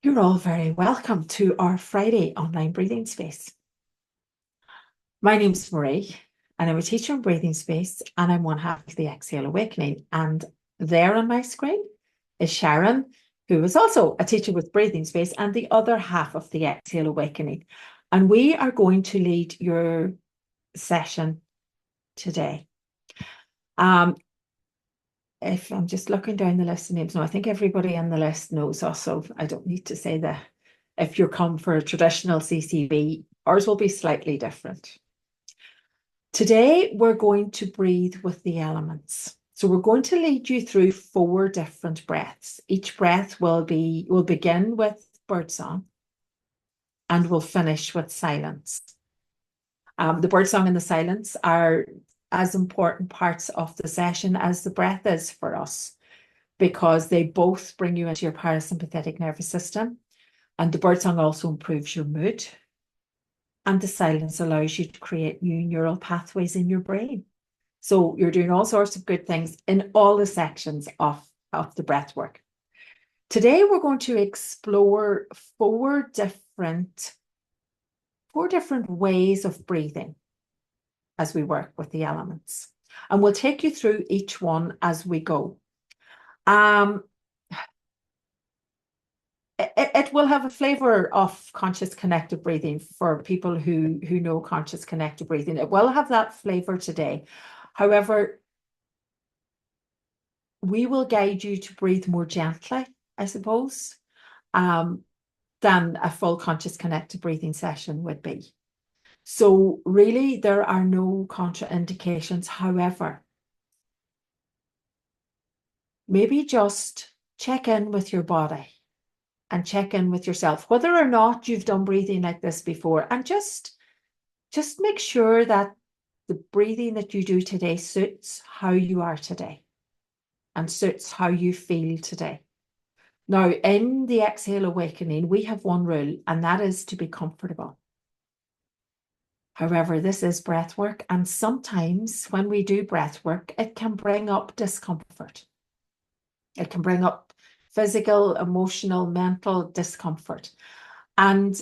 You're all very welcome to our Friday online breathing space. My name's Marie, and I'm a teacher in breathing space, and I'm one half of the Exhale Awakening. And there on my screen is Sharyn, who is also a teacher with breathing space, and the other half of the Exhale Awakening. And we are going to lead your session today. If I'm just looking down the list of names now, I think everybody on the list knows us, so I don't need to say that. If you're come for a traditional CCB, ours will be slightly different. Today, we're going to breathe with the elements. So we're going to lead you through 4 different breaths. Each breath will begin with birdsong and we'll finish with silence. The birdsong and the silence are as important parts of the session as the breath is for us, because they both bring you into your parasympathetic nervous system. And the birdsong also improves your mood. And the silence allows you to create new neural pathways in your brain. So you're doing all sorts of good things in all the sections of the breath work. Today, we're going to explore 4 different ways of breathing as we work with the elements. And we'll take you through each one as we go. It will have a flavor of conscious connected breathing for people who know conscious connected breathing. It will have that flavor today. However, we will guide you to breathe more gently, I suppose, than a full conscious connected breathing session would be. So really, there are no contraindications. However, maybe just check in with your body and check in with yourself, whether or not you've done breathing like this before, and just make sure that the breathing that you do today suits how you are today and suits how you feel today. Now, in the Exhale Awakening, we have one rule, and that is to be comfortable. However, this is breath work, and sometimes when we do breath work, it can bring up discomfort. It can bring up physical, emotional, mental discomfort. And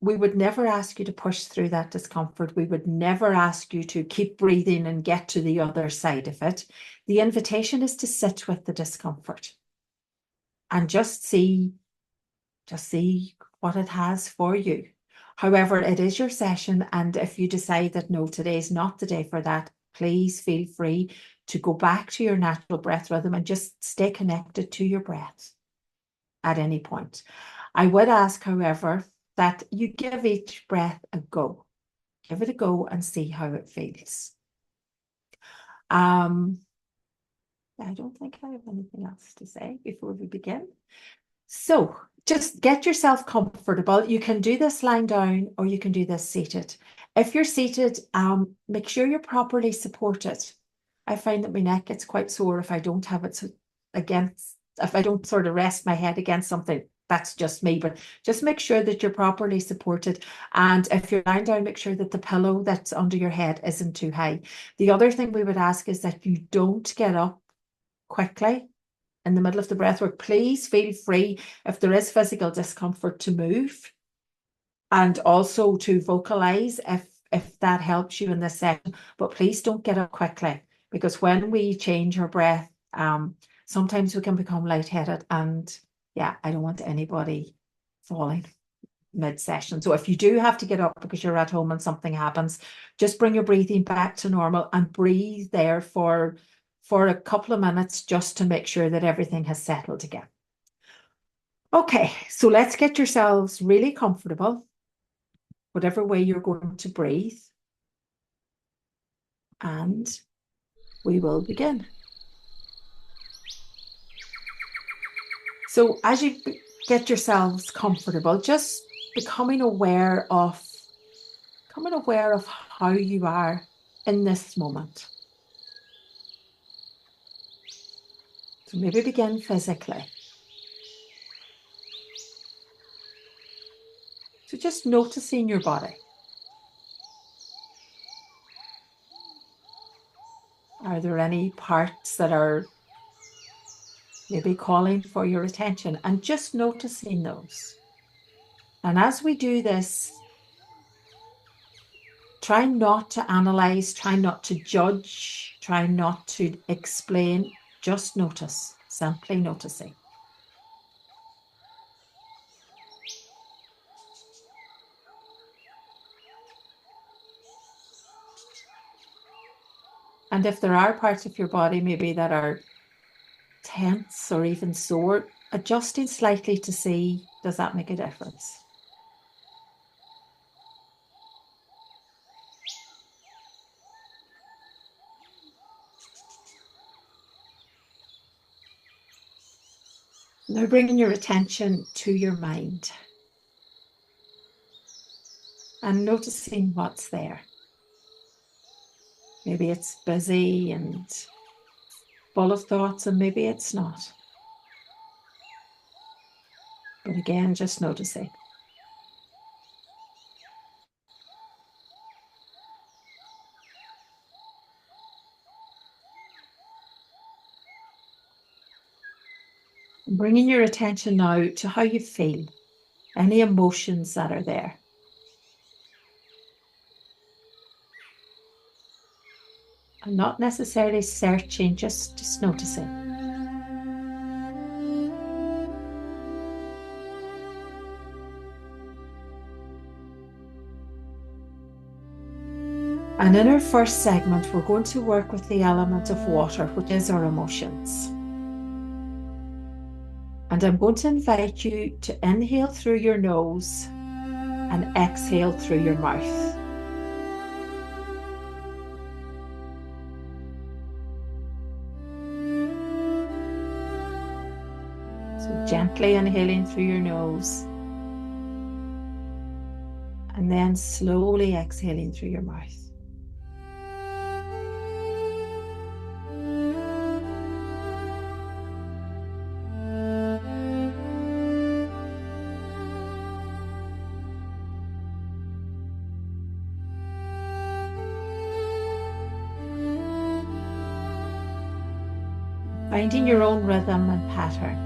we would never ask you to push through that discomfort. We would never ask you to keep breathing and get to the other side of it. The invitation is to sit with the discomfort and just see what it has for you. However, it is your session, and if you decide that no, today's not the day for that, please feel free to go back to your natural breath rhythm and just stay connected to your breath at any point. I would ask, however, that you give each breath a go. Give it a go and see how it feels. I don't think I have anything else to say before we begin. So just get yourself comfortable. You can do this lying down or you can do this seated. If you're seated, make sure you're properly supported. I find that my neck gets quite sore if I don't have it if I don't sort of rest my head against something. That's just me, but just make sure that you're properly supported. And if you're lying down, make sure that the pillow that's under your head isn't too high. The other thing we would ask is that you don't get up quickly in the middle of the breath work. Please feel free, if there is physical discomfort, to move and also to vocalize if that helps you in this session. But please don't get up quickly, because when we change our breath, sometimes we can become lightheaded, and yeah, I don't want anybody falling mid-session. So if you do have to get up because you're at home and something happens, just bring your breathing back to normal and breathe there for a couple of minutes just to make sure that everything has settled again. Okay, so let's get yourselves really comfortable, whatever way you're going to breathe, and we will begin. So as you get yourselves comfortable, just becoming aware of how you are in this moment. So maybe begin physically. So just noticing your body. Are there any parts that are maybe calling for your attention, and just noticing those. And as we do this, try not to analyze, try not to judge, try not to explain, just notice, simply noticing. And if there are parts of your body maybe that are tense or even sore, adjusting slightly to see, does that make a difference? Now bringing your attention to your mind and noticing what's there. Maybe it's busy and full of thoughts, and maybe it's not. But again, just noticing. Bringing your attention now to how you feel, any emotions that are there. And not necessarily searching, just noticing. And in our first segment, we're going to work with the element of water, which is our emotions. And I'm going to invite you to inhale through your nose and exhale through your mouth. So gently inhaling through your nose and then slowly exhaling through your mouth. Finding your own rhythm and pattern.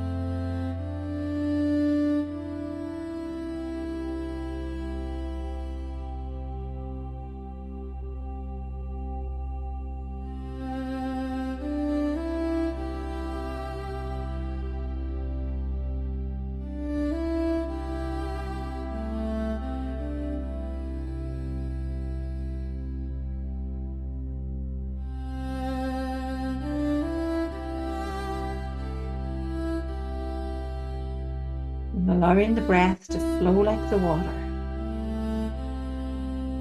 And allowing the breath to flow like the water.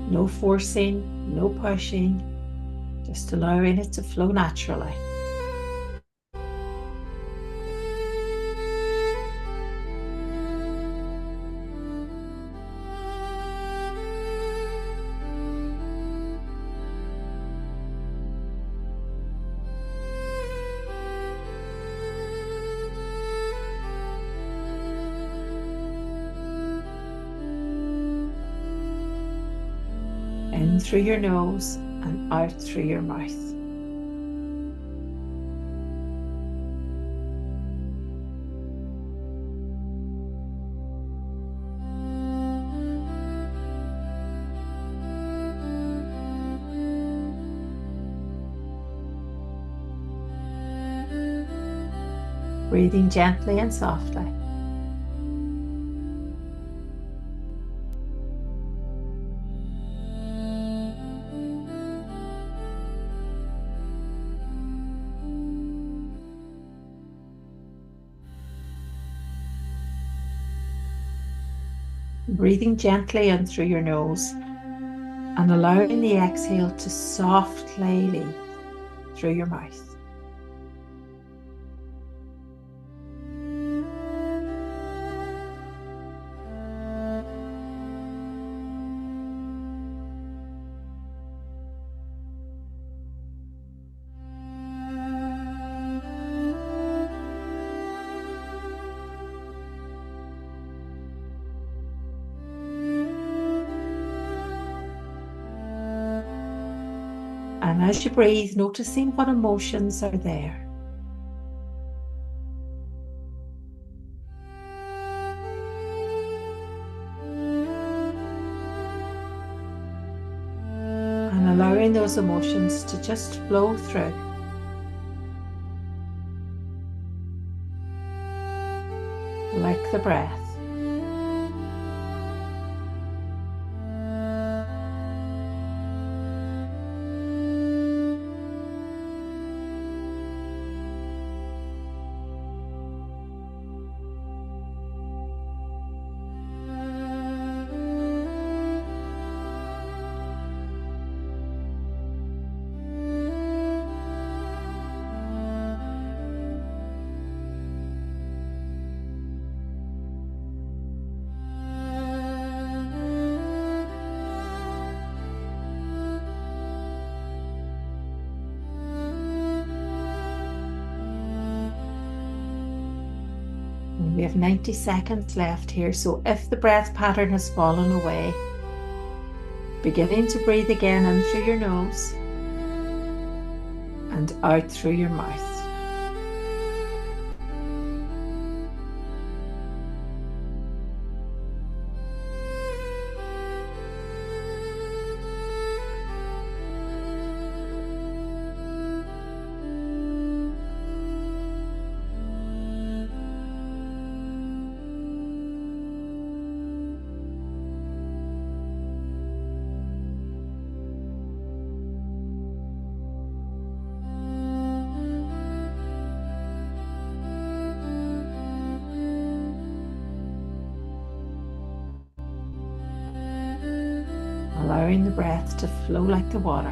No forcing, no pushing, just allowing it to flow naturally. In through your nose and out through your mouth. Breathing gently and softly. Breathing gently in through your nose and allowing the exhale to softly leave through your mouth. And as you breathe, noticing what emotions are there. allowing those emotions to just flow through. Like the breath. We have 90 seconds left here, so if the breath pattern has fallen away, beginning to breathe again in through your nose and out through your mouth. Allowing the breath to flow like the water.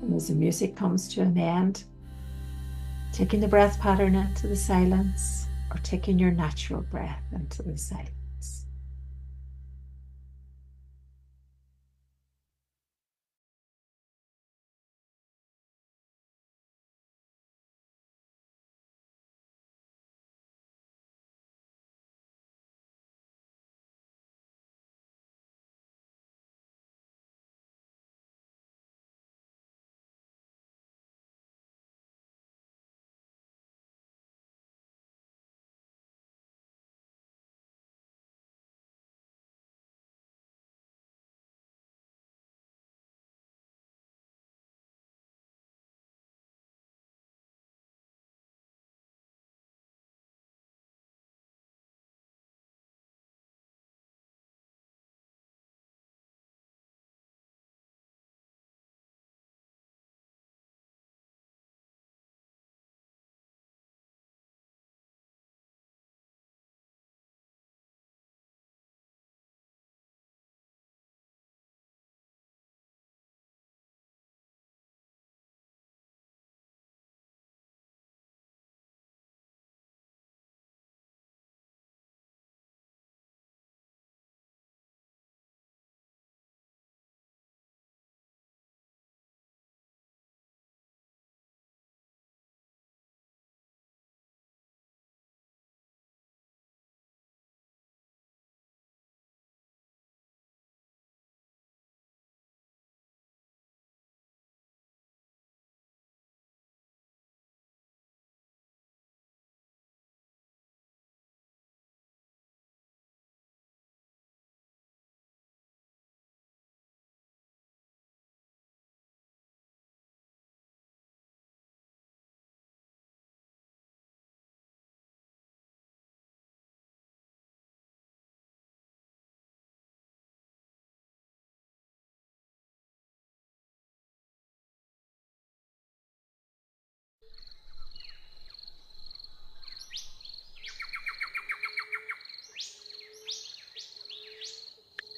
And as the music comes to an end, taking the breath pattern into the silence, or taking your natural breath into the silence.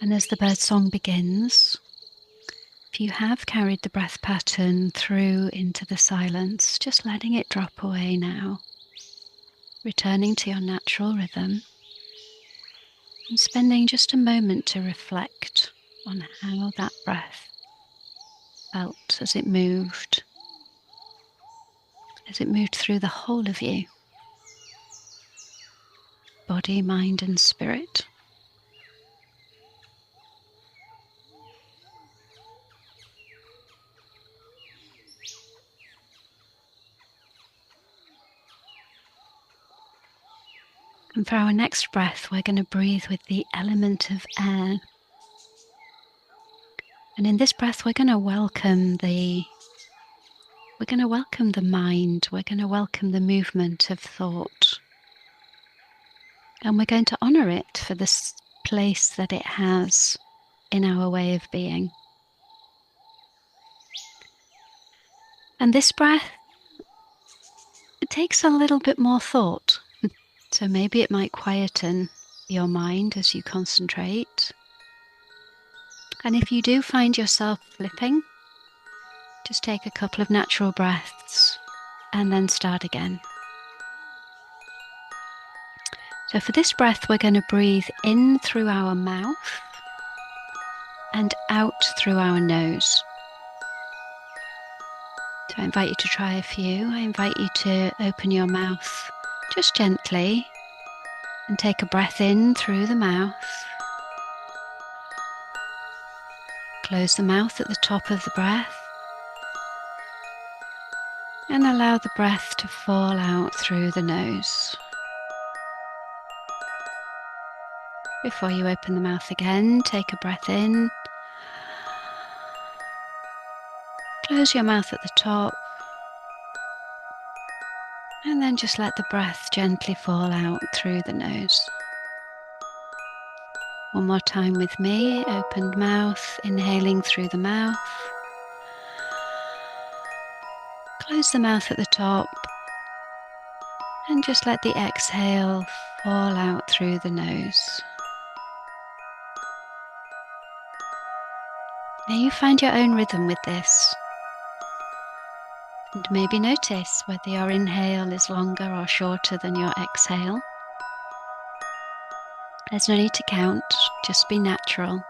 And as the birdsong begins, if you have carried the breath pattern through into the silence, just letting it drop away now, returning to your natural rhythm and spending just a moment to reflect on how that breath felt as it moved through the whole of you, body, mind and spirit. And for our next breath, we're going to breathe with the element of air. And in this breath, we're going to welcome the mind, we're going to welcome the movement of thought. And we're going to honor it for this place that it has in our way of being. And this breath, it takes a little bit more thought. So maybe it might quieten your mind as you concentrate. And if you do find yourself flipping, just take a couple of natural breaths and then start again. So for this breath, we're going to breathe in through our mouth and out through our nose. So I invite you to try a few. I invite you to open your mouth just gently and take a breath in through the mouth. Close the mouth at the top of the breath and allow the breath to fall out through the nose. Before you open the mouth again, take a breath in. Close your mouth at the top. And then just let the breath gently fall out through the nose. One more time with me, opened mouth, inhaling through the mouth. Close the mouth at the top. And just let the exhale fall out through the nose. Now you find your own rhythm with this. And maybe notice whether your inhale is longer or shorter than your exhale. There's no need to count, just be natural.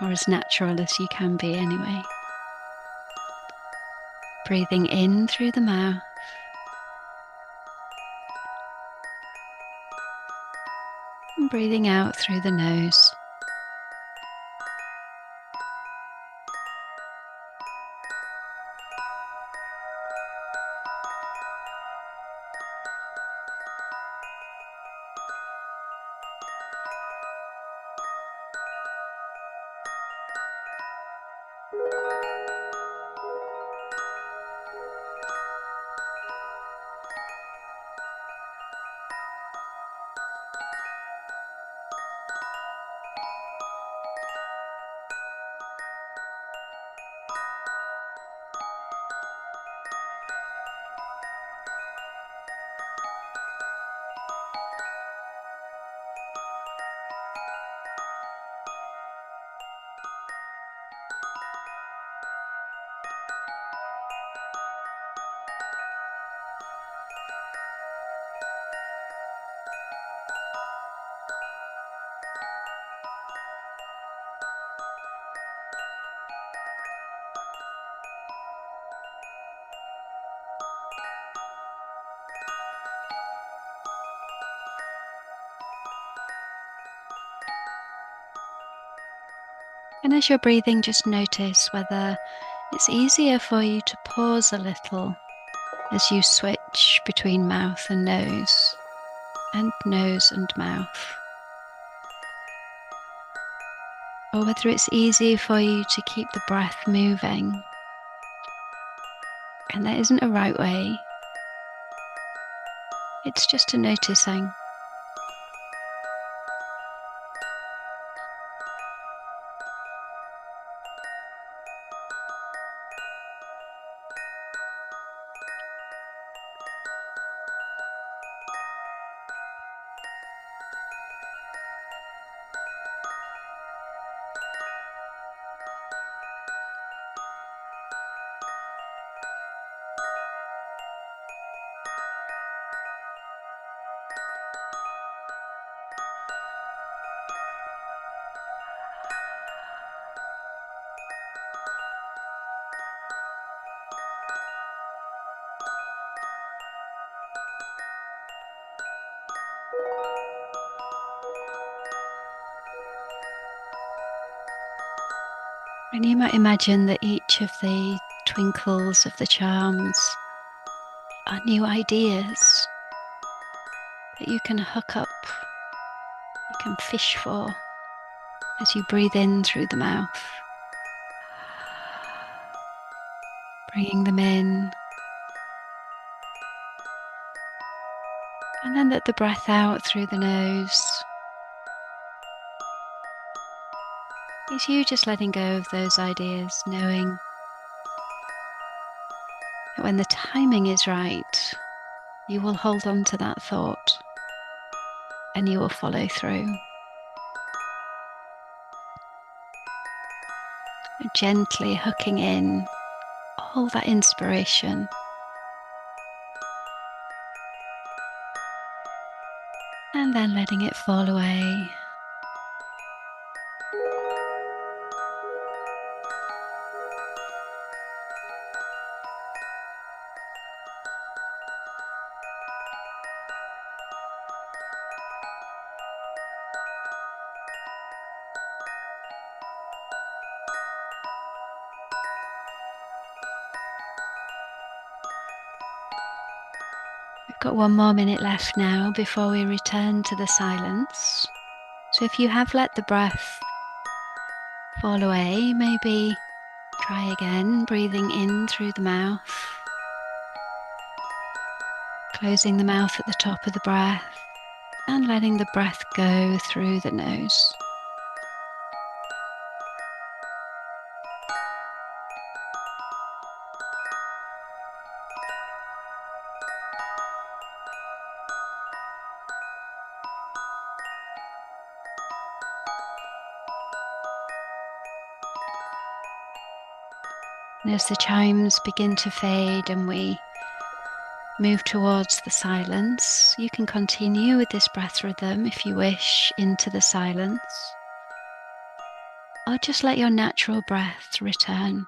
Or as natural as you can be anyway. Breathing in through the mouth. And breathing out through the nose. And as you're breathing, just notice whether it's easier for you to pause a little as you switch between mouth and nose and mouth. Or whether it's easy for you to keep the breath moving. And there isn't a right way. It's just a noticing. And you might imagine that each of the twinkles of the charms are new ideas that you can hook up, you can fish for as you breathe in through the mouth, bringing them in, and then let the breath out through the nose. Is you just letting go of those ideas, knowing that when the timing is right, you will hold on to that thought and you will follow through. Gently hooking in all that inspiration, and then letting it fall away. We've got 1 more minute left now before we return to the silence. So if you have let the breath fall away, maybe try again, breathing in through the mouth, closing the mouth at the top of the breath, and letting the breath go through the nose. And as the chimes begin to fade and we move towards the silence, you can continue with this breath rhythm if you wish into the silence, or just let your natural breath return.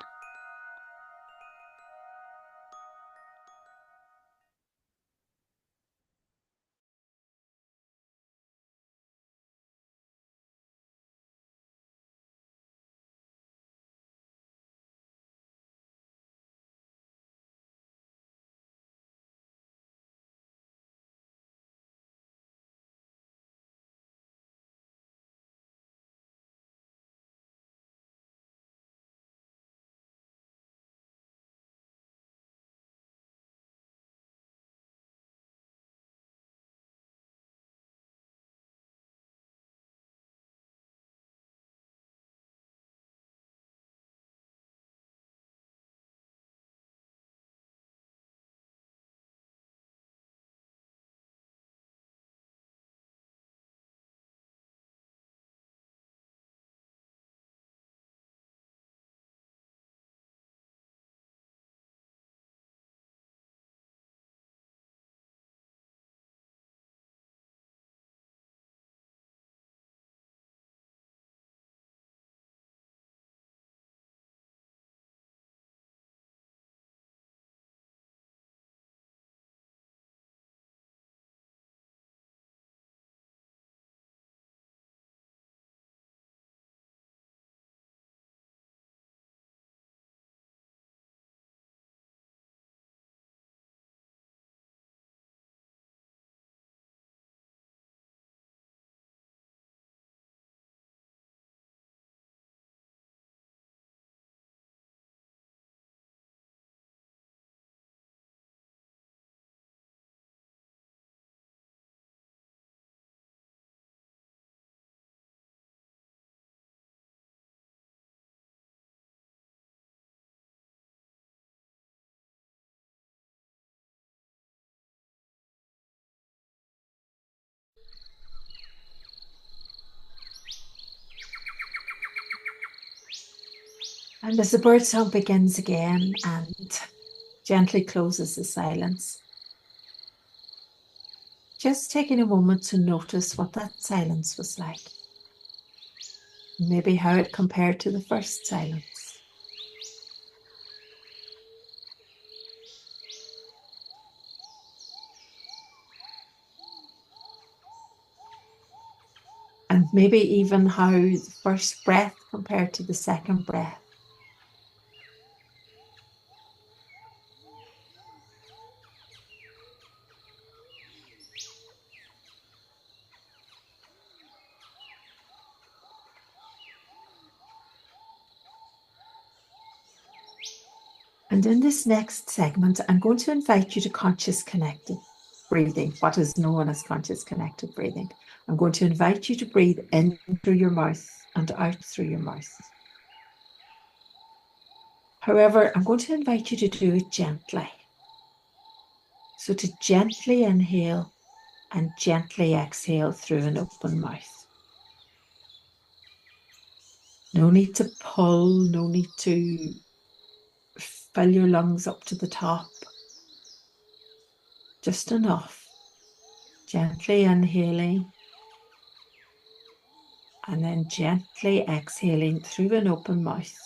And as the bird song begins again and gently closes the silence, just taking a moment to notice what that silence was like. Maybe how it compared to the first silence. And maybe even how the first breath compared to the second breath. And in this next segment, I'm going to invite you to conscious connected breathing, what is known as conscious connected breathing. I'm going to invite you to breathe in through your mouth and out through your mouth. However, I'm going to invite you to do it gently. So to gently inhale and gently exhale through an open mouth. No need to pull, no need to fill your lungs up to the top. Just enough. Gently inhaling and then gently exhaling through an open mouth.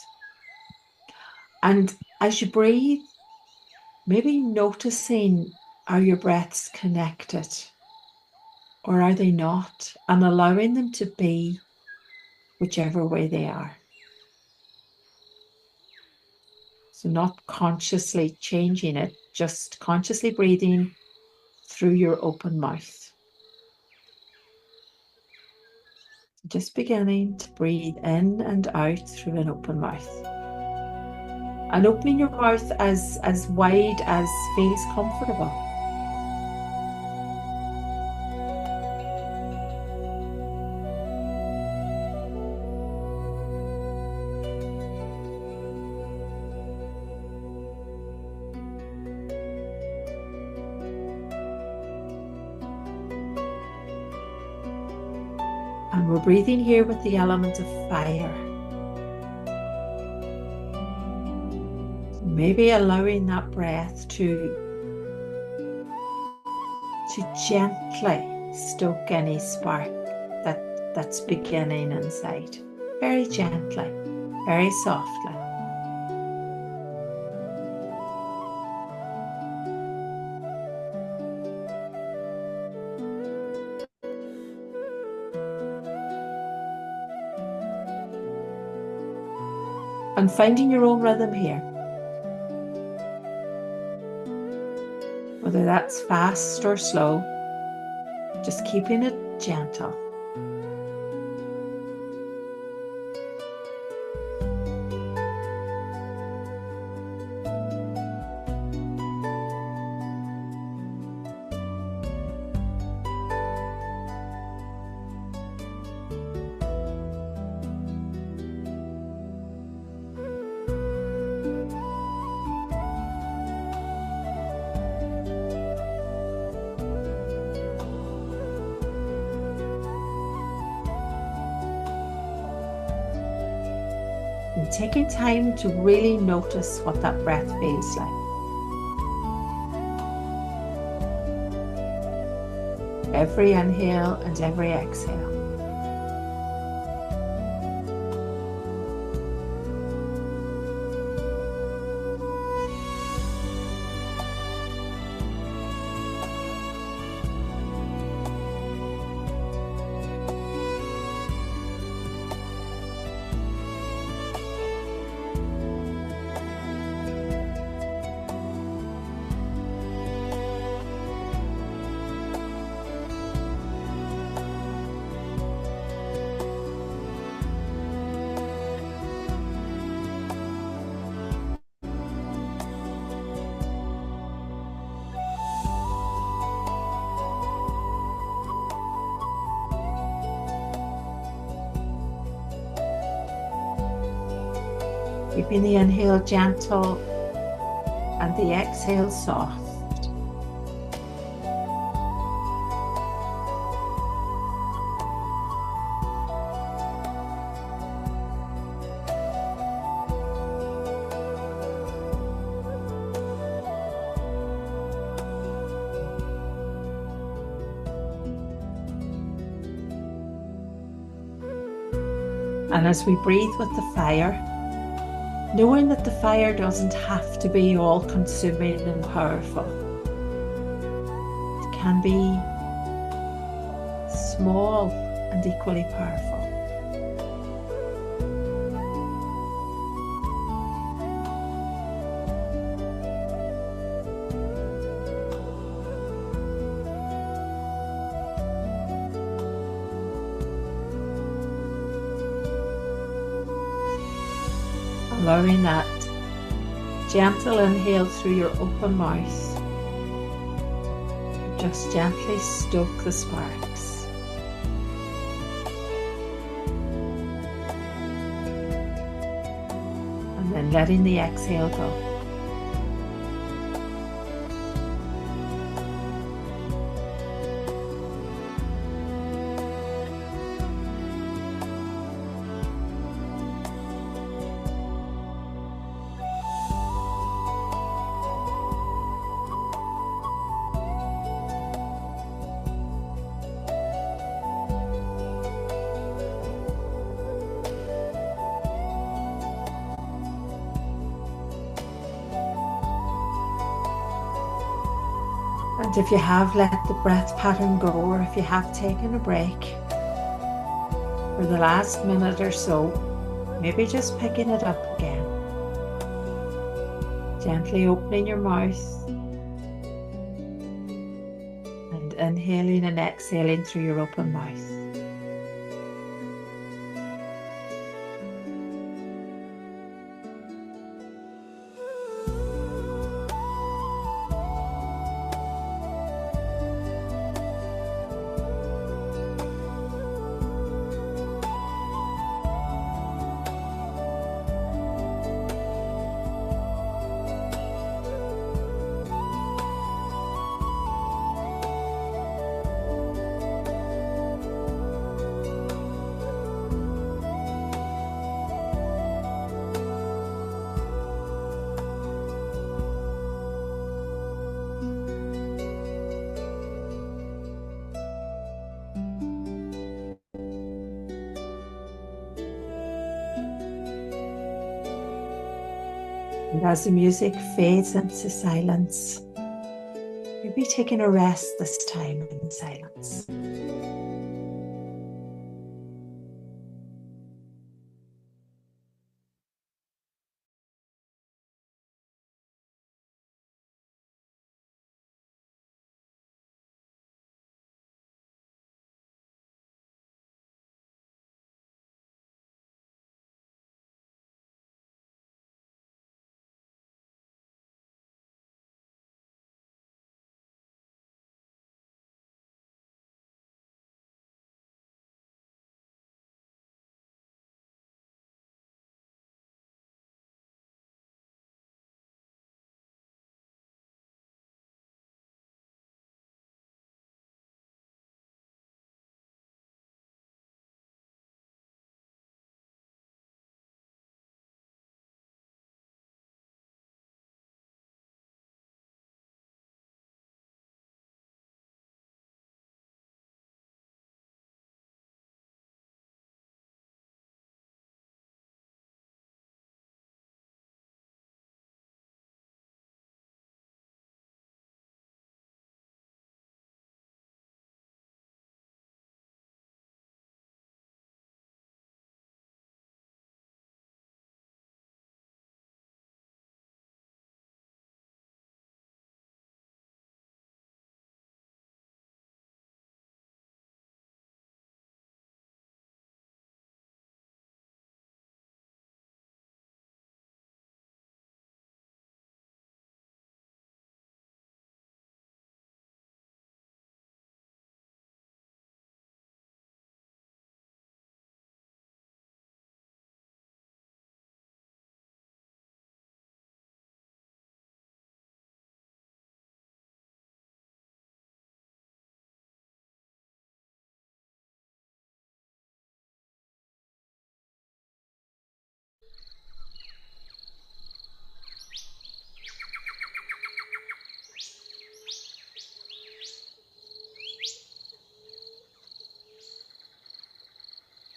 And as you breathe, maybe noticing, are your breaths connected or are they not? And allowing them to be whichever way they are. So not consciously changing it, just consciously breathing through your open mouth. Just beginning to breathe in and out through an open mouth. And opening your mouth as wide as feels comfortable. And we're breathing here with the element of fire. Maybe allowing that breath to gently stoke any spark that's beginning inside. Very gently, very softly. And finding your own rhythm here. Whether that's fast or slow, just keeping it gentle. And taking time to really notice what that breath feels like. Every inhale and every exhale. Keeping the inhale gentle and the exhale soft. And as we breathe with the fire, knowing that the fire doesn't have to be all-consuming and powerful. It can be small and equally powerful. Allowing that Gentle inhale through your open mouth. Just gently stoke the sparks. And then letting the exhale go. And if you have let the breath pattern go, or if you have taken a break for the last minute or so, maybe just picking it up again. Gently opening your mouth and inhaling and exhaling through your open mouth. And as the music fades into silence, maybe taking a rest this time in silence.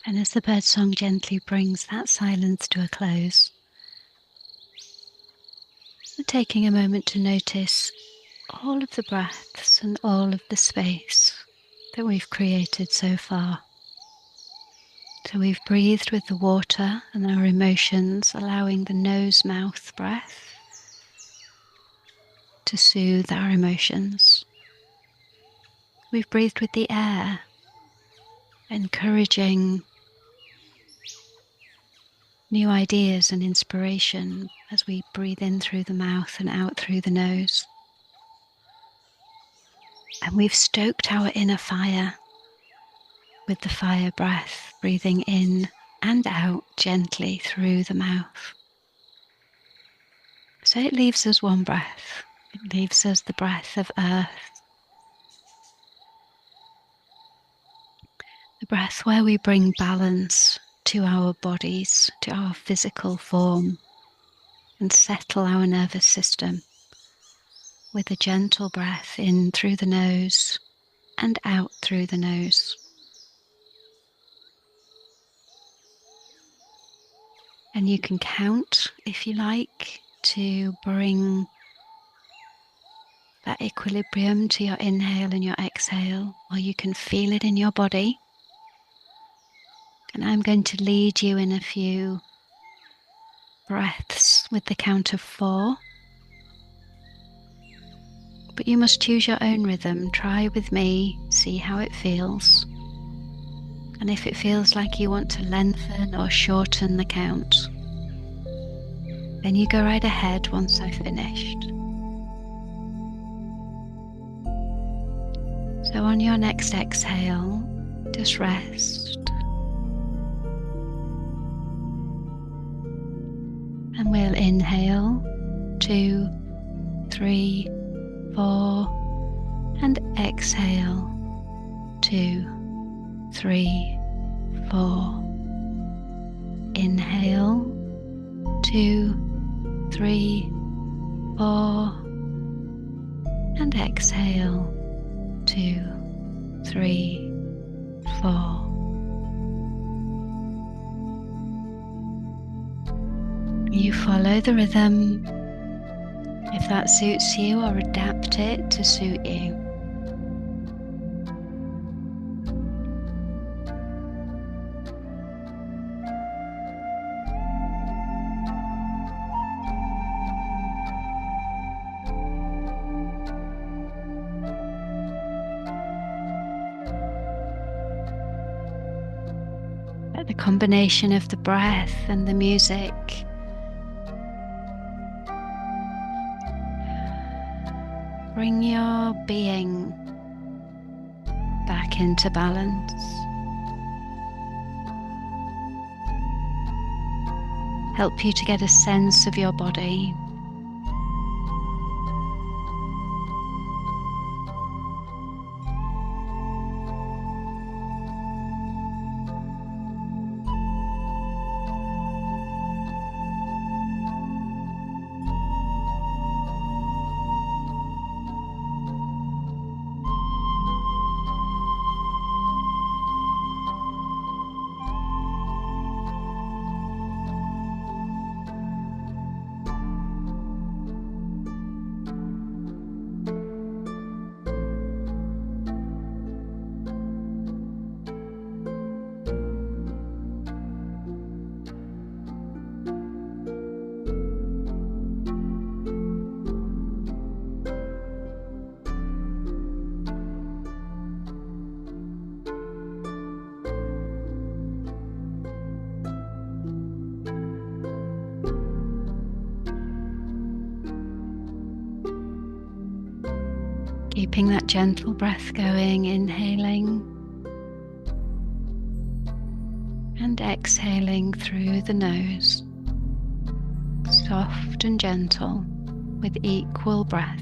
And as the birdsong gently brings that silence to a close, taking a moment to notice all of the breaths and all of the space that we've created so far. So we've breathed with the water and our emotions, allowing the nose-mouth breath to soothe our emotions. We've breathed with the air, encouraging new ideas and inspiration as we breathe in through the mouth and out through the nose. And we've stoked our inner fire with the fire breath, breathing in and out gently through the mouth. So it leaves us one breath. It leaves us the breath of earth. The breath where we bring balance to our bodies, to our physical form, and settle our nervous system with a gentle breath in through the nose and out through the nose. And you can count, if you like, to bring that equilibrium to your inhale and your exhale, or you can feel it in your body. And I'm going to lead you in a few breaths with the count of 4. But you must choose your own rhythm. Try with me, see how it feels. And if it feels like you want to lengthen or shorten the count, then you go right ahead once I've finished. So on your next exhale, just rest. And we'll inhale 2, 3, 4, and exhale 2, 3, 4. Inhale 2, 3, 4, and exhale 2, 3, 4. You follow the rhythm if that suits you, or adapt it to suit you. Let the combination of the breath and the music bring your being back into balance. Help you to get a sense of your body. Keeping that gentle breath going, inhaling and exhaling through the nose, soft and gentle with equal breaths.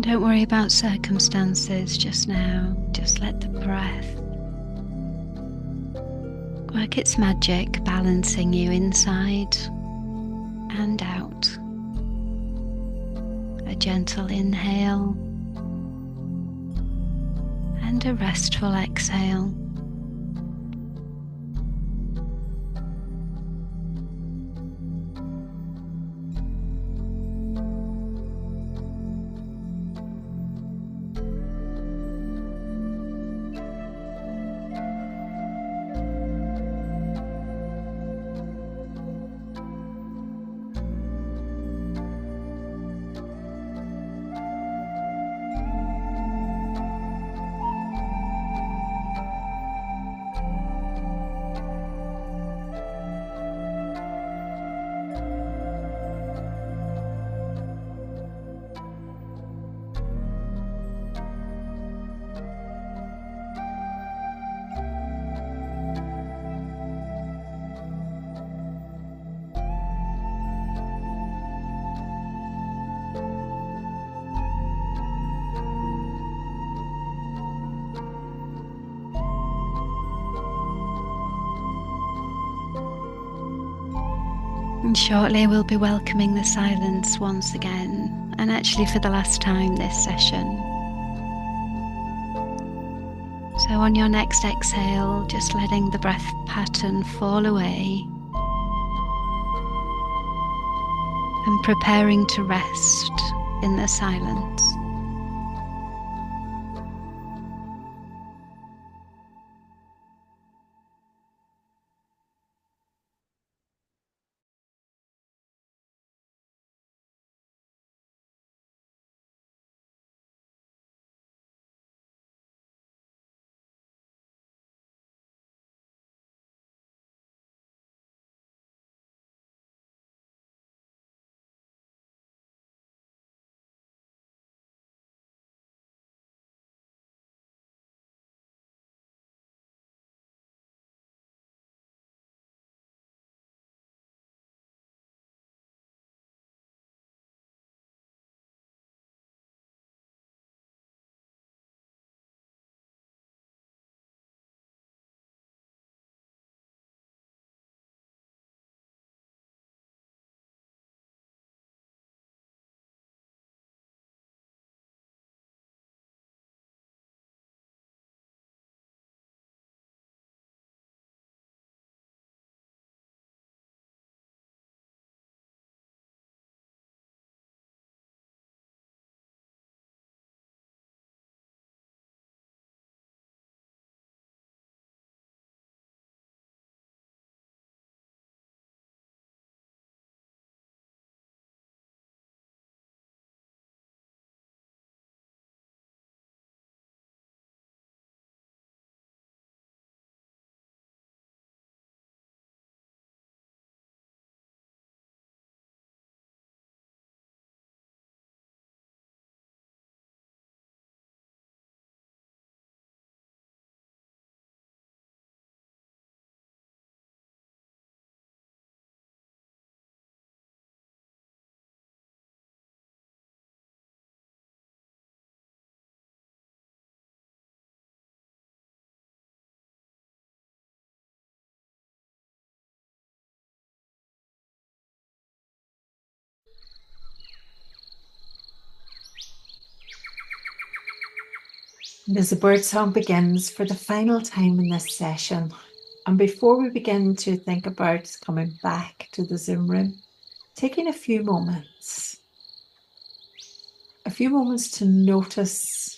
Don't worry about circumstances just now. Just let the breath work its magic, balancing you inside and out. A gentle inhale and a restful exhale. And shortly we'll be welcoming the silence once again, and actually for the last time this session. So on your next exhale, just letting the breath pattern fall away and preparing to rest in the silence. And as the bird song begins for the final time in this session, and before we begin to think about coming back to the Zoom room, taking a few moments to notice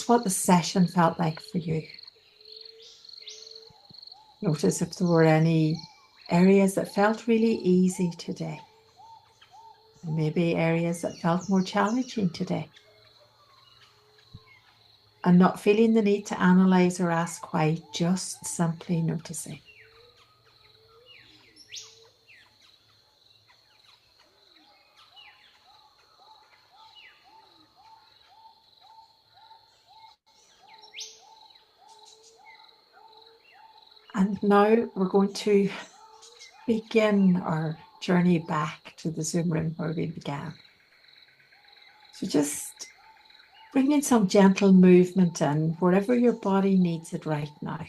what the session felt like for you. Notice if there were any areas that felt really easy today, and maybe areas that felt more challenging today. And not feeling the need to analyze or ask why, just simply noticing. And now we're going to begin our journey back to the Zoom room where we began. So just bring in some gentle movement in wherever your body needs it right now.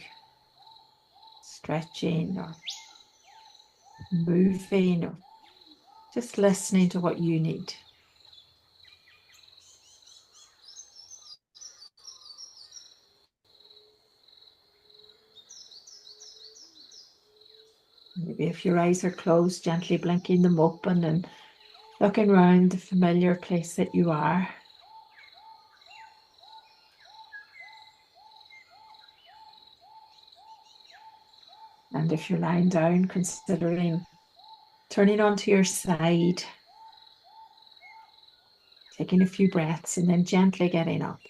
Stretching or moving or just listening to what you need. Maybe if your eyes are closed, gently blinking them open and looking around the familiar place that you are. And if you're lying down, considering turning onto your side, taking a few breaths and then gently getting up.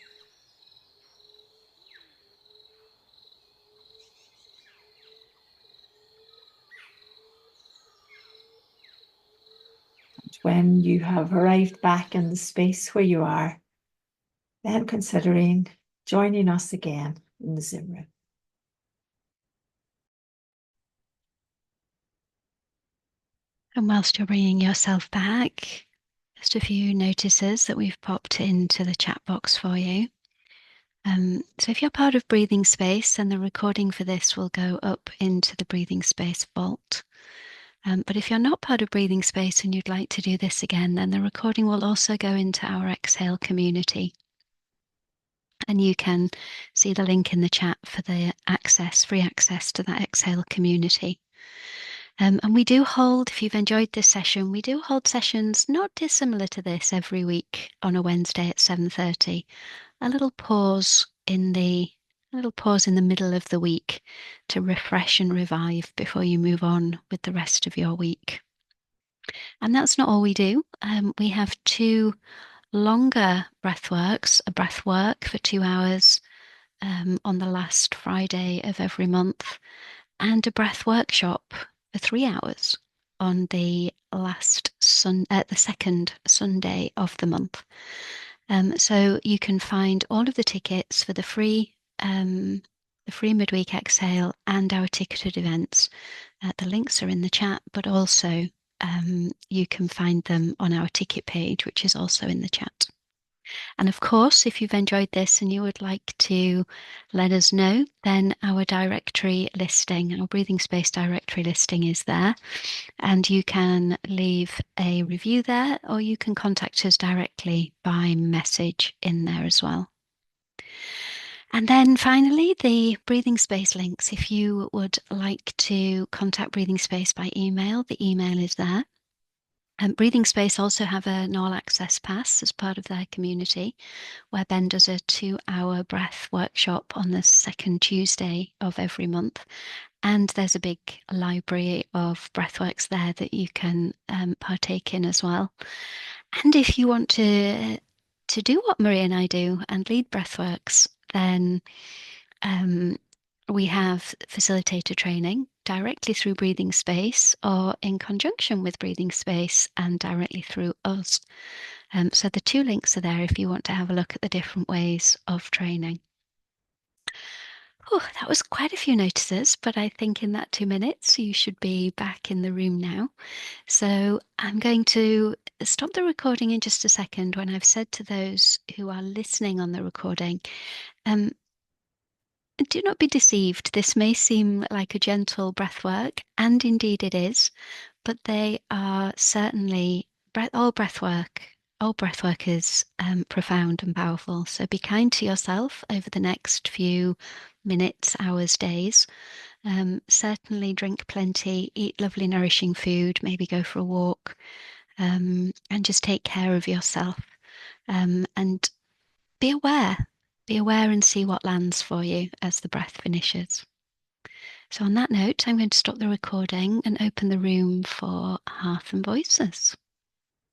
And when you have arrived back in the space where you are, then considering joining us again in the Zoom room. And whilst you're bringing yourself back, just a few notices that we've popped into the chat box for you. So if you're part of Breathing Space, then the recording for this will go up into the Breathing Space vault. But if you're not part of Breathing Space and you'd like to do this again, then the recording will also go into our Exhale community. And you can see the link in the chat for the free access to that Exhale community. And we do hold, if you've enjoyed this session, we do hold sessions not dissimilar to this every week on a Wednesday at 7:30. A little pause in the middle of the week to refresh and revive before you move on with the rest of your week. And that's not all we do. We have 2 longer breathworks, a breathwork for 2 hours on the last Friday of every month, and a breath workshop for 3 hours on the second Sunday of the month. So you can find all of the tickets for the free Midweek Exhale and our ticketed events. The links are in the chat, but also you can find them on our ticket page, which is also in the chat. And of course, if you've enjoyed this and you would like to let us know, then our directory listing, our Breathing Space directory listing is there. And you can leave a review there, or you can contact us directly by message in there as well. And then finally, the Breathing Space links. If you would like to contact Breathing Space by email, the email is there. Breathing Space also have an all-access pass as part of their community, where Ben does a 2-hour breath workshop on the second Tuesday of every month. And there's a big library of breathworks there that you can partake in as well. And if you want to do what Marie and I do and lead breathworks, then we have facilitator training directly through Breathing Space or in conjunction with Breathing Space and directly through us. So the 2 links are there if you want to have a look at the different ways of training. Oh, that was quite a few notices, but I think in that 2 minutes you should be back in the room now. So I'm going to stop the recording in just a second when I've said to those who are listening on the recording, do not be deceived. This may seem like a gentle breath work, and indeed it is, but they are certainly all breath work is profound and powerful. So be kind to yourself over the next few minutes, hours, days. Certainly drink plenty, eat lovely nourishing food, maybe go for a walk, and just take care of yourself. And be aware and see what lands for you as the breath finishes. So on that note, I'm going to stop the recording and open the room for Heart and Voices.